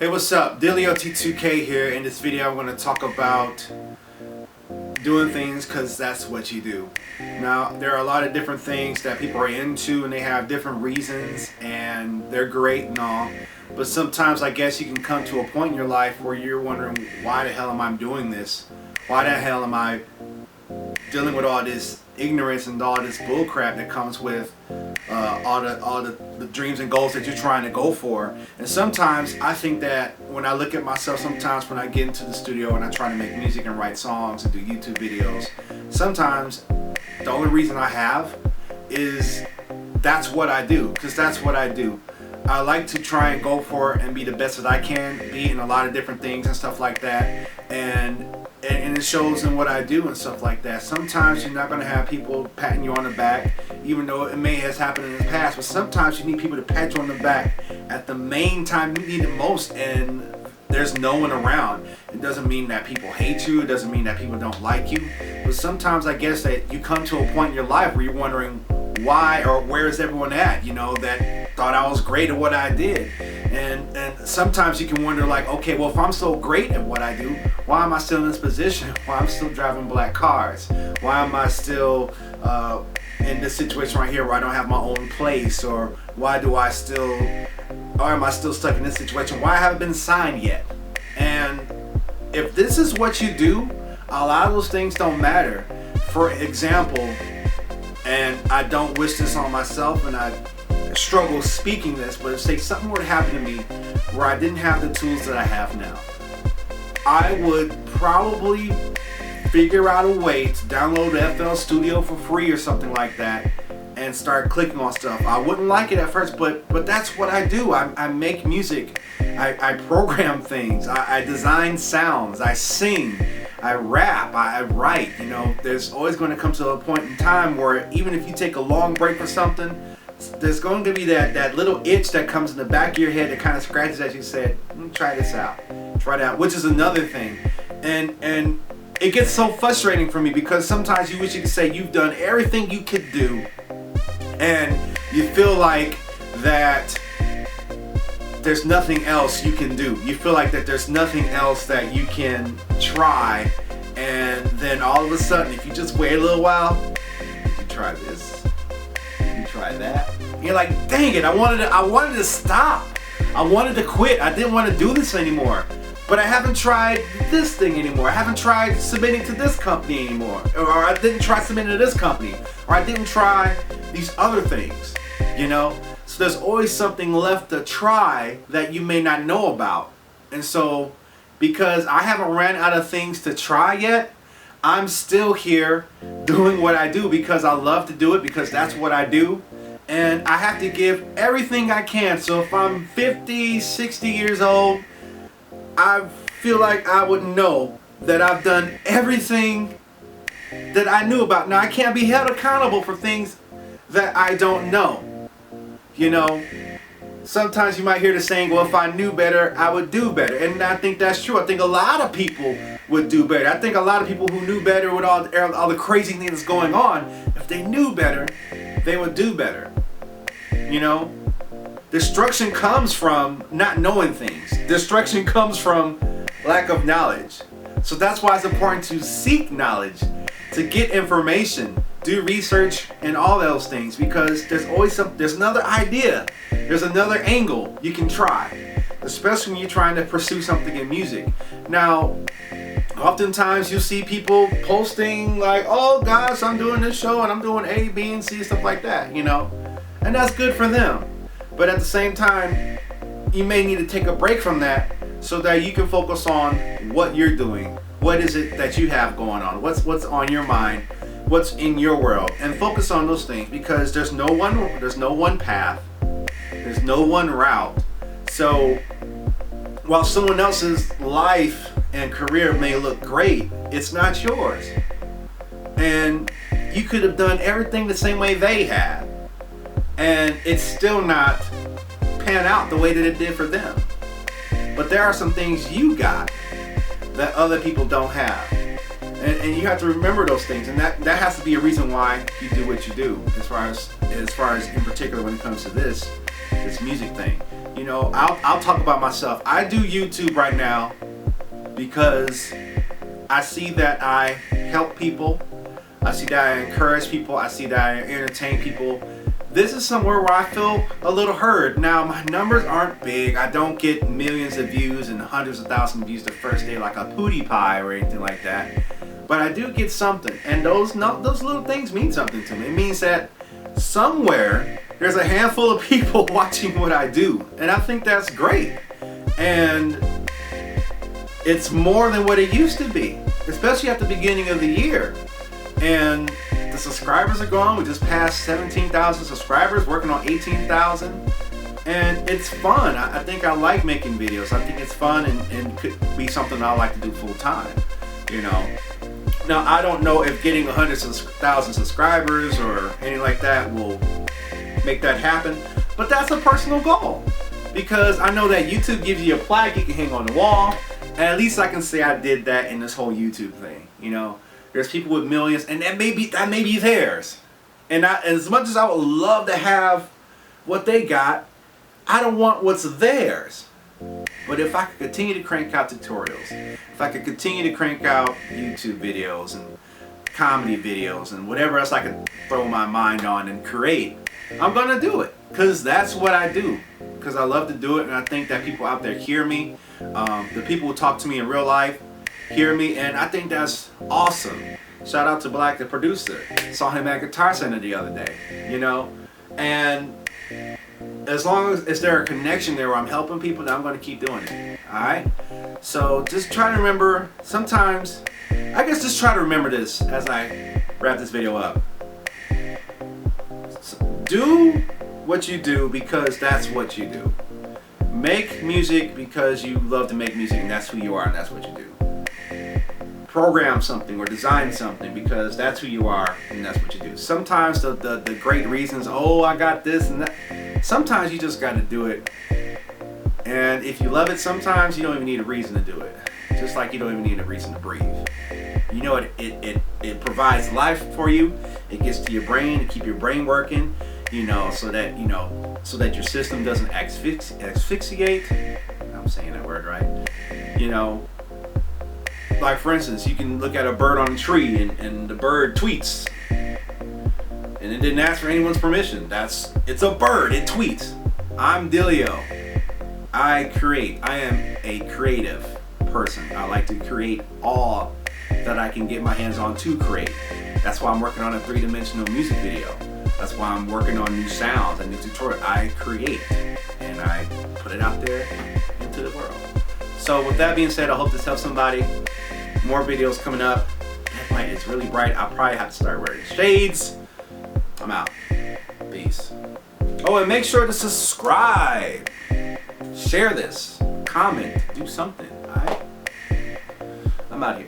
Hey, what's up? DillyOT2K here. In this video I'm going to talk about doing things because that's what you do. Now, there are a lot of different things that people are into and they have different reasons and they're great and all. But sometimes I guess you can come to a point in your life where you're wondering, why the hell am I doing this? Why the hell am I dealing with all this ignorance and all this bullcrap that comes with all the dreams and goals that you're trying to go for? And sometimes I think that when I look at myself, sometimes when I get into the studio and I try to make music and write songs and do YouTube videos, sometimes the only reason I have is that's what I do, because that's what I do. I like to try and go for it and be the best that I can be in a lot of different things and stuff like that, and it shows in what I do and stuff like that. Sometimes you're not going to have people patting you on the back, even though it may have happened in the past, but sometimes you need people to pat you on the back at the main time you need it most, and there's no one around. It doesn't mean that people hate you, it doesn't mean that people don't like you, but sometimes I guess that you come to a point in your life where you're wondering why or where is everyone at, you know, that thought I was great at what I did. And sometimes you can wonder, like, okay, well, if I'm so great at what I do, why am I still in this position? Why am I still driving black cars? Why am I still in this situation right here where I don't have my own place? Or why am I still stuck in this situation? Why I haven't been signed yet? And if this is what you do, a lot of those things don't matter. For example, and I don't wish this on myself, and I struggle speaking this, but if say something were to happen to me where I didn't have the tools that I have now, I would probably figure out a way to download FL Studio for free or something like that and start clicking on stuff. I wouldn't like it at first, but that's what I do. I make music, I program things, I design sounds, I sing, I rap, I write. You know, there's always going to come to a point in time where even if you take a long break for something, there's going to be that little itch that comes in the back of your head that kind of scratches as you said, try this out, try that out, which is another thing. And it gets so frustrating for me because sometimes you wish you could say you've done everything you could do, and you feel like that there's nothing else you can do. You feel like that there's nothing else that you can try, and then all of a sudden, if you just wait a little while, you try this, you try that. You're like, dang it, I wanted to stop. I wanted to quit. I didn't want to do this anymore. But I haven't tried this thing anymore. I haven't tried submitting to this company anymore. Or I didn't try submitting to this company. Or I didn't try these other things, you know? So there's always something left to try that you may not know about. And so, because I haven't ran out of things to try yet, I'm still here doing what I do because I love to do it, because that's what I do. And I have to give everything I can. So if I'm 50, 60 years old, I feel like I would know that I've done everything that I knew about. Now, I can't be held accountable for things that I don't know. You know, sometimes you might hear the saying, well, if I knew better, I would do better. And I think that's true. I think a lot of people would do better. I think a lot of people who knew better with all the crazy things going on, if they knew better, they would do better. You know? Destruction comes from not knowing things. Destruction comes from lack of knowledge. So that's why it's important to seek knowledge, to get information, do research, and all those things, because there's always there's another idea, there's another angle you can try, especially when you're trying to pursue something in music. Now, oftentimes you see people posting like, oh gosh, I'm doing this show and I'm doing A, B, and C, stuff like that, you know, and that's good for them. But at the same time, you may need to take a break from that so that you can focus on what you're doing. What is it that you have going on? What's on your mind? What's in your world? And focus on those things, because there's no one path. There's no one route. So while someone else's life and career may look great, it's not yours. And you could have done everything the same way they had, and it's still not pan out the way that it did for them. But there are some things you got that other people don't have, and you have to remember those things, and that has to be a reason why you do what you do, as far as in particular when it comes to this music thing. You You know, I'll talk about myself. I do YouTube right now because I see that I help people. I see that I encourage people. I see that I entertain people. This is somewhere where I feel a little heard. Now, my numbers aren't big. I don't get millions of views and hundreds of thousands of views the first day like a PewDiePie or anything like that. But I do get something. And those little things mean something to me. It means that somewhere there's a handful of people watching what I do. And I think that's great. And it's more than what it used to be, especially at the beginning of the year. And the subscribers are growing. We just passed 17,000 subscribers, working on 18,000. And it's fun. I think I like making videos. I think it's fun and could be something I like to do full time, you know. Now, I don't know if getting 100,000 subscribers or anything like that will make that happen, but that's a personal goal. Because I know that YouTube gives you a plaque you can hang on the wall, and at least I can say I did that in this whole YouTube thing, you know. There's people with millions, and that may be theirs. And as much as I would love to have what they got, I don't want what's theirs. But if I could continue to crank out tutorials, if I could continue to crank out YouTube videos and comedy videos and whatever else I could throw my mind on and create, I'm gonna do it. Because that's what I do. Because I love to do it, and I think that people out there hear me. The people who talk to me in real life hear me, and I think that's awesome. Shout out to Black, the producer. Saw him at Guitar Center the other day, you know. And as long as there a connection there where I'm helping people, then I'm going to keep doing it. Alright? So just try to remember, sometimes, I guess just try to remember this as I wrap this video up. So do what you do because that's what you do. Make music because you love to make music and that's who you are and that's what you do. Program something or design something because that's who you are and that's what you do. Sometimes the great reasons, oh, I got this and that. Sometimes you just got to do it. And if you love it, sometimes you don't even need a reason to do it. Just like you don't even need a reason to breathe. You know, it provides life for you. It gets to your brain to keep your brain working. You know, so that your system doesn't asphyxiate. I'm saying that word right. You know. Like for instance, you can look at a bird on a tree and the bird tweets. And it didn't ask for anyone's permission. It's a bird, it tweets. I'm Dilio. I create. I am a creative person. I like to create all that I can get my hands on to create. That's why I'm working on a 3-dimensional music video. That's why I'm working on new sounds and new tutorials. I create and I put it out there into the world. So with that being said, I hope this helps somebody. More videos coming up. That light is really bright. I'll probably have to start wearing shades. I'm out. Peace. Oh, and make sure to subscribe. Share this. Comment. Do something. Alright? I'm out here.